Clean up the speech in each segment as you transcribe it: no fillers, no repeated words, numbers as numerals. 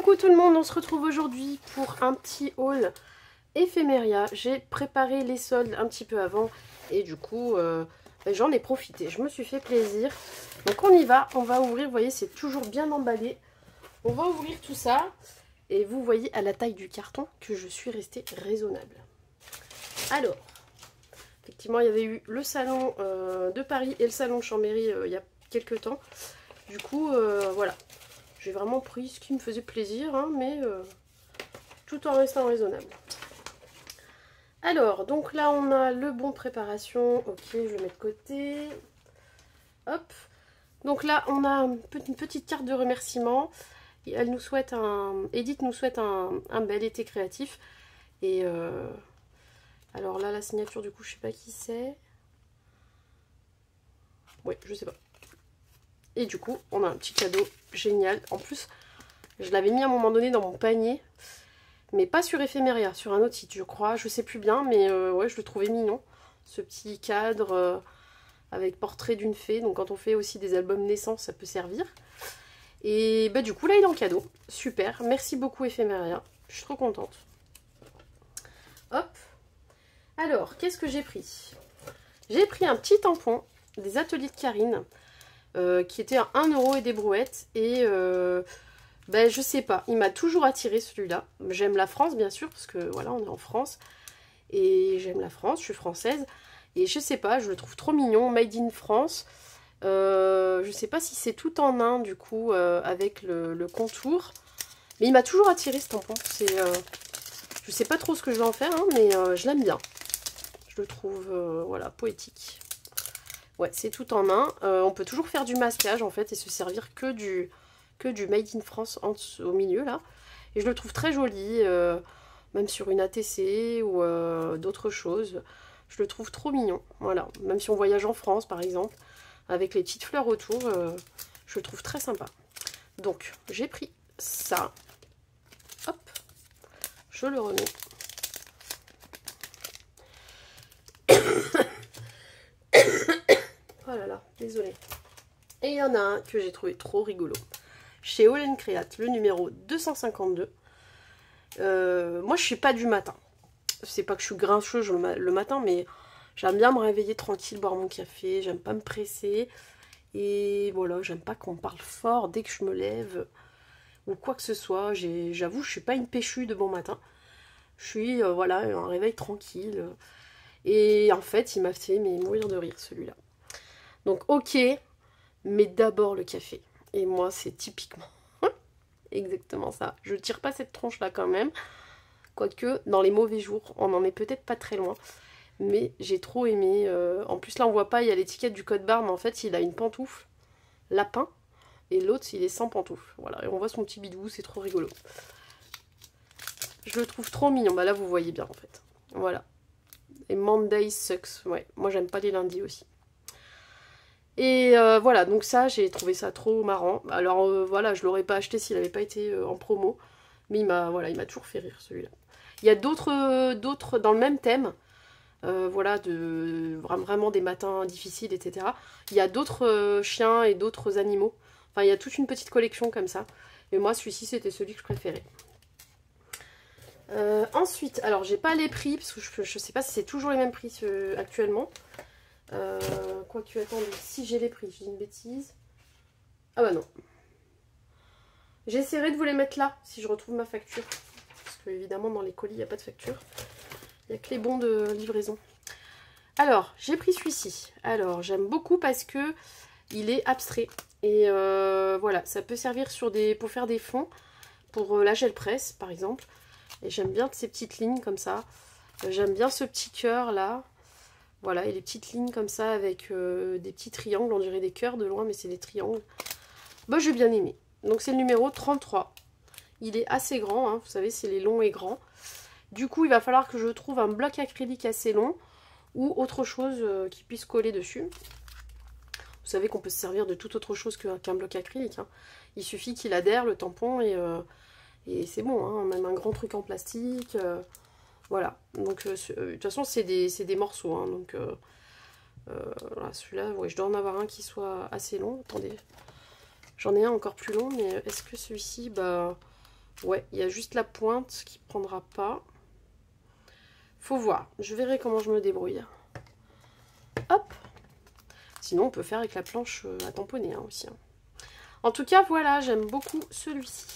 Coucou tout le monde, on se retrouve aujourd'hui pour un petit haul éphéméria. J'ai préparé les soldes un petit peu avant et du coup j'en ai profité, je me suis fait plaisir. Donc on y va, on va ouvrir, vous voyez c'est toujours bien emballé. On va ouvrir tout ça et vous voyez à la taille du carton que je suis restée raisonnable. Alors, effectivement il y avait eu le salon de Paris et le salon de Chambéry il y a quelques temps. Du coup voilà. J'ai vraiment pris ce qui me faisait plaisir, hein, mais tout en restant raisonnable. Alors, donc là, on a le bon préparation. Ok, je le mets de côté. Hop. Donc là, on a une petite carte de remerciement. Elle nous souhaite Edith nous souhaite un bel été créatif. Et alors là, la signature, du coup, je sais pas qui c'est. Oui, je sais pas. Et du coup, on a un petit cadeau génial. En plus, je l'avais mis à un moment donné dans mon panier. Mais pas sur Ephéméria, sur un autre site, je crois. Je sais plus bien, mais ouais, je le trouvais mignon. Ce petit cadre avec portrait d'une fée. Donc quand on fait aussi des albums naissance, ça peut servir. Et bah, du coup, là, il est en cadeau. Super. Merci beaucoup Ephéméria. Je suis trop contente. Hop. Alors, qu'est-ce que j'ai pris? J'ai pris un petit tampon des ateliers de Karine. Qui était à 1 € et des brouettes. Et ben, je sais pas, il m'a toujours attiré celui-là. J'aime la France bien sûr, parce que voilà, on est en France. Et j'aime la France, je suis française. Et je sais pas, je le trouve trop mignon, made in France. Je sais pas si c'est tout en un du coup, avec le contour. Mais il m'a toujours attiré ce tampon. Je sais pas trop ce que je vais en faire, hein, mais je l'aime bien. Je le trouve voilà, poétique. Ouais, c'est tout en un. On peut toujours faire du masquage en fait et se servir que du Made in France au milieu là. Et je le trouve très joli, même sur une ATC ou d'autres choses. Je le trouve trop mignon. Voilà, même si on voyage en France par exemple, avec les petites fleurs autour, je le trouve très sympa. Donc j'ai pris ça. Hop, je le remets. Oh là là, désolée. Et il y en a un que j'ai trouvé trop rigolo. Chez All & Create, le numéro 252. Moi, je suis pas du matin. C'est pas que je suis grincheuse le matin, mais j'aime bien me réveiller tranquille, boire mon café. J'aime pas me presser. Et voilà, j'aime pas qu'on me parle fort dès que je me lève. Ou quoi que ce soit. J'avoue, je suis pas une péchue de bon matin. Je suis, voilà, un réveil tranquille. Et en fait, il m'a fait mourir de rire, celui-là. Donc ok, mais d'abord le café. Et moi c'est typiquement exactement ça. Je tire pas cette tronche là quand même. Quoique dans les mauvais jours, on n'en est peut-être pas très loin. Mais j'ai trop aimé. En plus là on voit pas, il y a l'étiquette du code barre, mais en fait il a une pantoufle lapin. Et l'autre il est sans pantoufle. Voilà, et on voit son petit bidou, c'est trop rigolo. Je le trouve trop mignon. Bah là vous voyez bien en fait. Voilà. Et Monday sucks. Ouais, moi j'aime pas les lundis aussi. Et voilà, donc ça, j'ai trouvé ça trop marrant. Alors voilà, je l'aurais pas acheté s'il n'avait pas été en promo. Mais il m'a toujours fait rire celui-là. Il y a d'autres dans le même thème. Voilà, vraiment des matins difficiles, etc. Il y a d'autres chiens et d'autres animaux. Enfin, il y a toute une petite collection comme ça. Et moi, celui-ci, c'était celui que je préférais. Ensuite, alors j'ai pas les prix, parce que je sais pas si c'est toujours les mêmes prix actuellement. Quoique, attendez, si j'ai les prix, je dis une bêtise. Ah bah non. J'essaierai de vous les mettre là, si je retrouve ma facture. Parce que évidemment, dans les colis, il n'y a pas de facture. Il n'y a que les bons de livraison. Alors, j'ai pris celui-ci. Alors, j'aime beaucoup parce que il est abstrait. Et voilà, ça peut servir pour faire des fonds. Pour la gel presse, par exemple. Et j'aime bien ces petites lignes comme ça. J'aime bien ce petit cœur là. Voilà, et les petites lignes comme ça avec des petits triangles, on dirait des cœurs de loin, mais c'est des triangles. Bah, j'ai bien aimé. Donc c'est le numéro 33. Il est assez grand, hein, vous savez, c'est les longs et grands. Du coup, il va falloir que je trouve un bloc acrylique assez long ou autre chose qui puisse coller dessus. Vous savez qu'on peut se servir de toute autre chose qu'un bloc acrylique. Hein. Il suffit qu'il adhère, le tampon, et c'est bon. Hein, même un grand truc en plastique... Voilà, donc de toute façon c'est des morceaux, hein, donc voilà, celui-là, ouais, je dois en avoir un qui soit assez long. Attendez, j'en ai un encore plus long, mais est-ce que celui-ci, bah Ouais, il y a juste la pointe qui prendra pas. Faut voir, je verrai comment je me débrouille. Hop. Sinon, on peut faire avec la planche à tamponner hein, aussi. Hein. En tout cas, voilà, j'aime beaucoup celui-ci.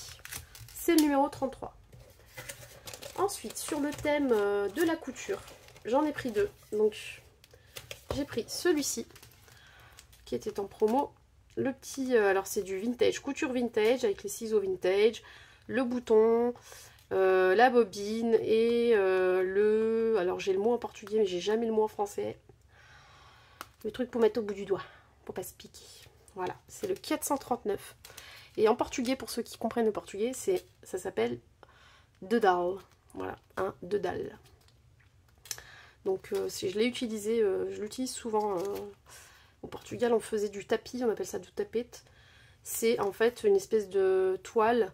C'est le numéro 33. Ensuite, sur le thème de la couture, j'en ai pris deux. Donc, j'ai pris celui-ci, qui était en promo. Le petit, alors c'est du vintage, couture vintage, avec les ciseaux vintage, le bouton, la bobine et le... Alors, j'ai le mot en portugais, mais j'ai jamais le mot en français. Le truc pour mettre au bout du doigt, pour pas se piquer. Voilà, c'est le 439. Et en portugais, pour ceux qui comprennent le portugais, ça s'appelle dedal. Voilà, un dedal. Donc je l'ai utilisé, je l'utilise souvent. Au Portugal, on faisait du tapis, on appelle ça du tapete. C'est en fait une espèce de toile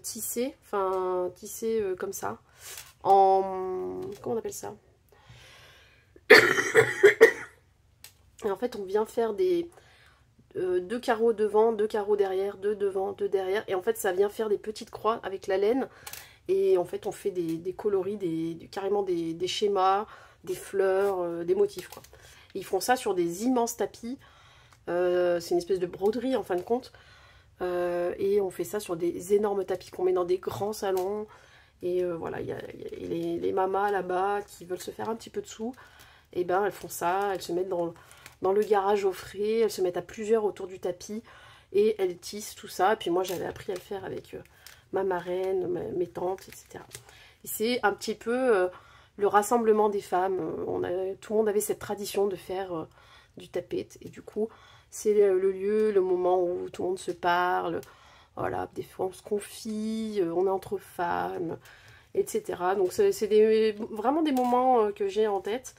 tissée, enfin tissée comme ça. En... Comment on appelle ça? Et en fait, on vient faire des... deux carreaux devant, deux carreaux derrière, deux devant, deux derrière. Et en fait, ça vient faire des petites croix avec la laine. Et en fait, on fait des coloris, carrément des schémas, des fleurs, des motifs, quoi. Et ils font ça sur des immenses tapis. C'est une espèce de broderie, en fin de compte. Et on fait ça sur des énormes tapis qu'on met dans des grands salons. Et voilà, il y a les mamas là-bas qui veulent se faire un petit peu de sous. Et ben, elles font ça, elles se mettent dans le garage au frais, elles se mettent à plusieurs autour du tapis. Et elles tissent tout ça. Et puis moi, j'avais appris à le faire avec... ma marraine, mes tantes, etc. Et c'est un petit peu le rassemblement des femmes. Tout le monde avait cette tradition de faire du tapette. Et du coup, c'est le lieu, le moment où tout le monde se parle. Voilà, des fois on se confie, on est entre femmes, etc. Donc c'est vraiment des moments que j'ai en tête.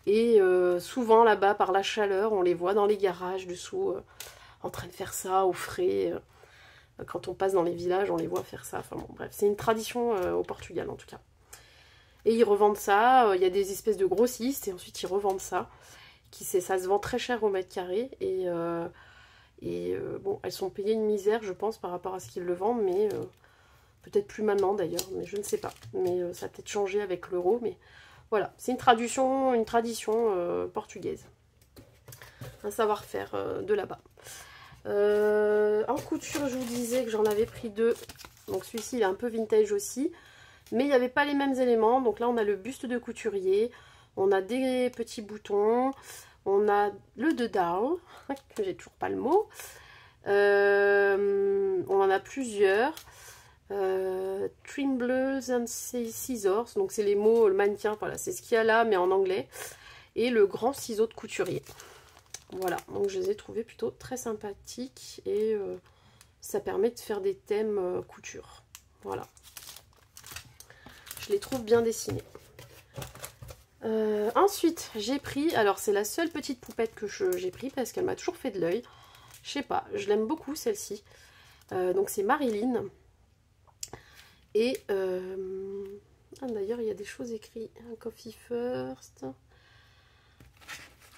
Et souvent là-bas, par la chaleur, on les voit dans les garages dessous, en train de faire ça au frais. Quand on passe dans les villages, on les voit faire ça. Enfin bon, bref, c'est une tradition au Portugal en tout cas. Et ils revendent ça, il y a des espèces de grossistes et ensuite ils revendent ça. Ça se vend très cher au mètre carré. Et bon, elles sont payées une misère, je pense, par rapport à ce qu'ils le vendent, mais peut-être plus maintenant d'ailleurs, mais je ne sais pas. Mais ça a peut-être changé avec l'euro, mais voilà, c'est une tradition portugaise. Un savoir-faire de là-bas. En couture, je vous disais que j'en avais pris deux. Donc celui-ci, il est un peu vintage aussi. Mais il n'y avait pas les mêmes éléments. Donc là, on a le buste de couturier. On a des petits boutons. On a le dedal, que j'ai toujours pas le mot. On en a plusieurs. Trimblers and scissors. Donc c'est les mots, le mannequin. Voilà, c'est ce qu'il y a là, mais en anglais. Et le grand ciseau de couturier. Voilà, donc je les ai trouvés plutôt très sympathiques et ça permet de faire des thèmes couture. Voilà. Je les trouve bien dessinés. Ensuite, j'ai pris, alors c'est la seule petite poupette que j'ai pris parce qu'elle m'a toujours fait de l'œil. Je sais pas, je l'aime beaucoup celle-ci. Donc c'est Marilyn. Et d'ailleurs, il y a des choses écrites. Un coffee first.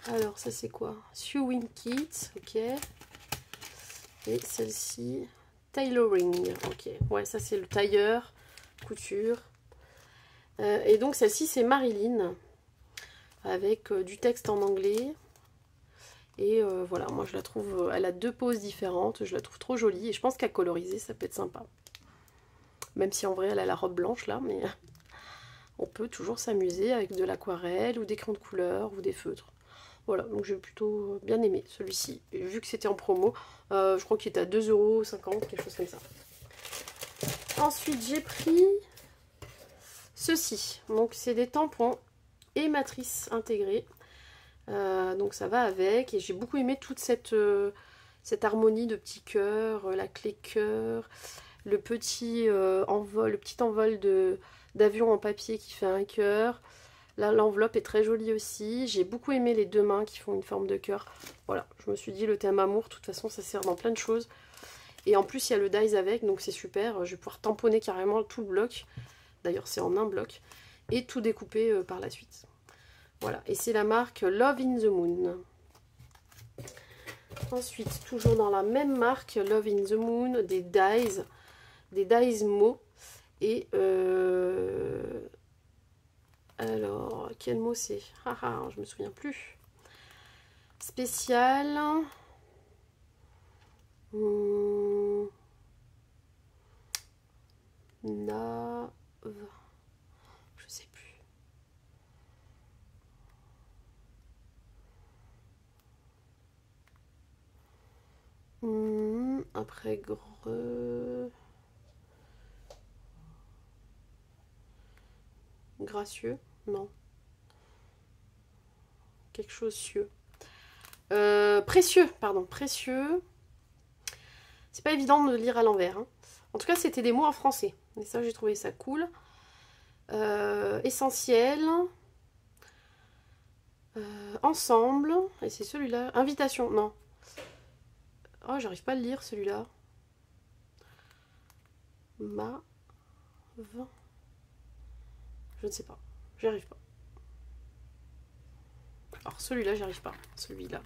Alors, ça c'est quoi? Sewing kit, ok. Et celle-ci, tailoring, ok. Ouais, ça c'est le tailleur, couture. Et donc celle-ci c'est Marilyn, avec du texte en anglais. Et voilà, moi je la trouve, elle a deux poses différentes, je la trouve trop jolie. Et je pense qu'à coloriser, ça peut être sympa. Même si en vrai elle a la robe blanche là, mais on peut toujours s'amuser avec de l'aquarelle ou des crayons de couleur ou des feutres. Voilà, donc j'ai plutôt bien aimé celui-ci. Vu que c'était en promo, je crois qu'il était à 2,50 €, quelque chose comme ça. Ensuite, j'ai pris ceci. Donc, c'est des tampons et matrices intégrées. Donc, ça va avec. Et j'ai beaucoup aimé toute cette harmonie de petits cœurs, la clé cœur, le petit envol d'avion en papier qui fait un cœur. Là, l'enveloppe est très jolie aussi. J'ai beaucoup aimé les deux mains qui font une forme de cœur. Voilà, je me suis dit, le thème amour, de toute façon, ça sert dans plein de choses. Et en plus, il y a le dies avec, donc c'est super. Je vais pouvoir tamponner carrément tout le bloc. D'ailleurs, c'est en un bloc. Et tout découper par la suite. Voilà, et c'est la marque Love in the Moon. Ensuite, toujours dans la même marque, Love in the Moon, des dies. des dies mots. Et alors, quel mot c'est? Je me souviens plus. Spécial. Je sais plus. Après gracieux, non. Quelque chose cieux. Précieux, pardon, précieux. C'est pas évident de lire à l'envers. Hein. En tout cas, c'était des mots en français. Et ça, j'ai trouvé ça cool. Essentiel. Ensemble. Et c'est celui-là. Invitation, non. Oh, j'arrive pas à le lire, celui-là. Je ne sais pas. J'y arrive pas. Alors, celui-là, j'y arrive pas. Celui-là.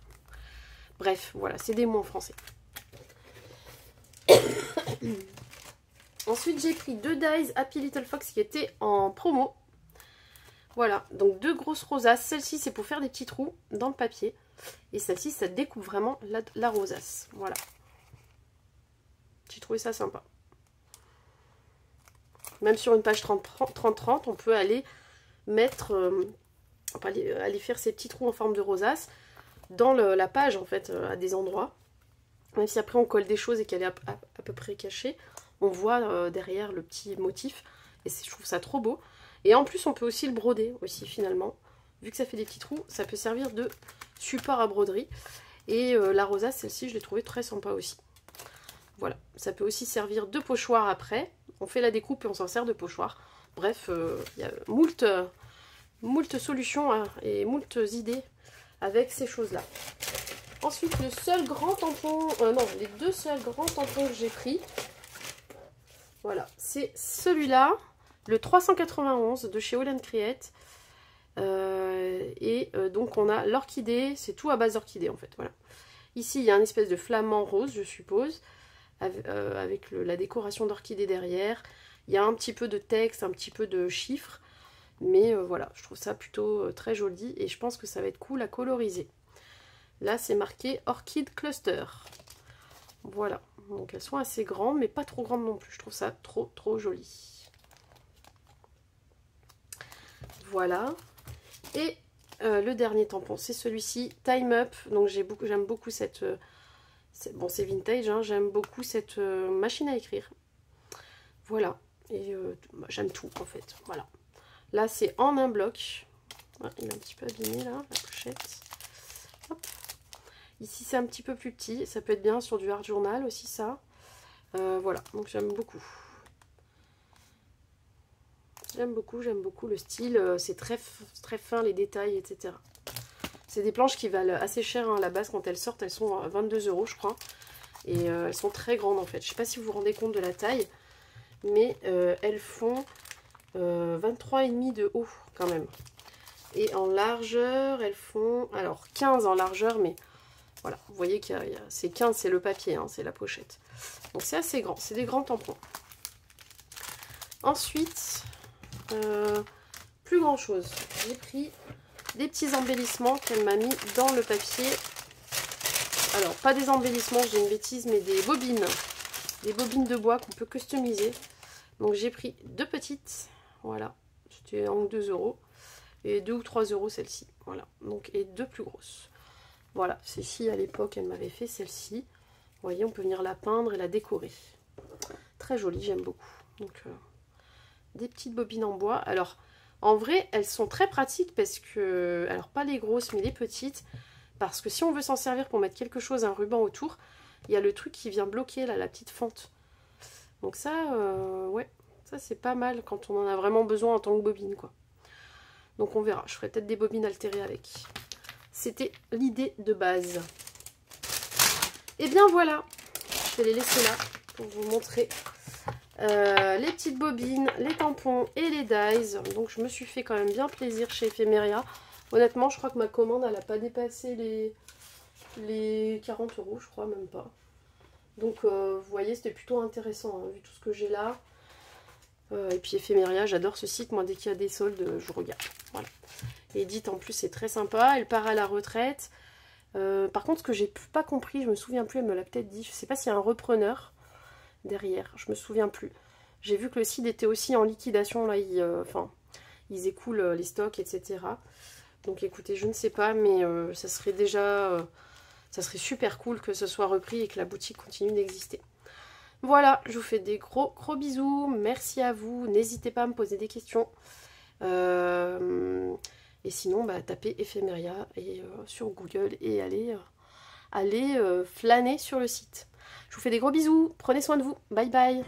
Bref, voilà, c'est des mots en français. Ensuite, j'ai pris 2 dies Happy Little Fox qui étaient en promo. Voilà, donc 2 grosses rosaces. Celle-ci, c'est pour faire des petits trous dans le papier. Et celle-ci, ça découpe vraiment la rosace. Voilà. J'ai trouvé ça sympa. Même sur une page 30-30, on peut aller mettre... on peut aller faire ces petits trous en forme de rosace dans la page, en fait, à des endroits. Même si après, on colle des choses et qu'elle est à peu près cachée, on voit derrière le petit motif. Et je trouve ça trop beau. Et en plus, on peut aussi le broder, aussi, finalement. Vu que ça fait des petits trous, ça peut servir de support à broderie. Et la rosace, celle-ci, je l'ai trouvée très sympa aussi. Voilà, ça peut aussi servir de pochoir après. On fait la découpe et on s'en sert de pochoir. Bref, il y a moult solutions hein, et moult idées avec ces choses-là. Ensuite, le seul grand tampon, les 2 seuls grands tampons que j'ai pris, voilà, c'est celui-là, le 391 de chez All & Create. Donc on a l'orchidée, c'est tout à base d'orchidée en fait, voilà. Ici, il y a un espèce de flamant rose, je suppose, avec la décoration d'orchidée derrière. Il y a un petit peu de texte, un petit peu de chiffres. Mais voilà, je trouve ça plutôt très joli. Et je pense que ça va être cool à coloriser. Là, c'est marqué Orchid Cluster. Voilà. Donc, elles sont assez grandes, mais pas trop grandes non plus. Je trouve ça trop joli. Voilà. Et le dernier tampon, c'est celui-ci, Time Up. Donc, j'aime beaucoup cette... bon, c'est vintage, hein, j'aime beaucoup cette machine à écrire. Voilà. Et j'aime tout, en fait. Voilà. Là, c'est en un bloc. Ah, il est un petit peu abîmé, là, la pochette. Hop. Ici, c'est un petit peu plus petit. Ça peut être bien sur du art journal aussi, ça. Voilà, donc j'aime beaucoup. J'aime beaucoup le style. C'est très fin, les détails, etc. C'est des planches qui valent assez cher hein, à la base. Quand elles sortent, elles sont à 22 € je crois. Et elles sont très grandes en fait. Je ne sais pas si vous vous rendez compte de la taille. Mais elles font 23,5 de haut quand même. Et en largeur, elles font... Alors 15 en largeur, mais voilà. Vous voyez qu'il y a... C'est 15, c'est le papier, hein, c'est la pochette. Donc c'est assez grand. C'est des grands tampons. Ensuite, plus grand chose. J'ai pris des petits embellissements qu'elle m'a mis dans le papier. Alors, pas des embellissements, j'ai une bêtise, mais des bobines. Des bobines de bois qu'on peut customiser. Donc, j'ai pris 2 petites. Voilà. C'était 1 ou 2 €. Et 2 ou 3 € celle-ci. Voilà. Donc, et 2 plus grosses. Voilà. Celle-ci, à l'époque, elle m'avait fait celle-ci. Vous voyez, on peut venir la peindre et la décorer. Très jolie, j'aime beaucoup. Donc, des petites bobines en bois. Alors, en vrai, elles sont très pratiques parce que... Alors, pas les grosses, mais les petites. Parce que si on veut s'en servir pour mettre quelque chose, un ruban autour, il y a le truc qui vient bloquer, là, la petite fente. Donc ça, ouais, ça c'est pas mal quand on en a vraiment besoin en tant que bobine, quoi. Donc on verra, je ferai peut-être des bobines altérées avec. C'était l'idée de base. Et bien voilà, je vais les laisser là pour vous montrer les petites bobines, les tampons et les dies. Donc je me suis fait quand même bien plaisir chez Ephemeria. Honnêtement, je crois que ma commande, elle n'a pas dépassé les 40 €, je crois même pas. Donc vous voyez, c'était plutôt intéressant, hein, vu tout ce que j'ai là. Et puis Ephemeria, j'adore ce site, moi dès qu'il y a des soldes, je regarde. Voilà. Et Edith en plus c'est très sympa, elle part à la retraite. Par contre ce que j'ai pas compris, je me souviens plus, elle me l'a peut-être dit, je sais pas s'il y a un repreneur derrière, je me souviens plus. J'ai vu que le site était aussi en liquidation, là, ils écoulent les stocks, etc. Donc écoutez, je ne sais pas, mais ça serait déjà... ça serait super cool que ce soit repris et que la boutique continue d'exister. Voilà, je vous fais des gros bisous. Merci à vous. N'hésitez pas à me poser des questions. Et sinon, bah, tapez Ephemeria sur Google et allez flâner sur le site. Je vous fais des gros bisous. Prenez soin de vous. Bye bye.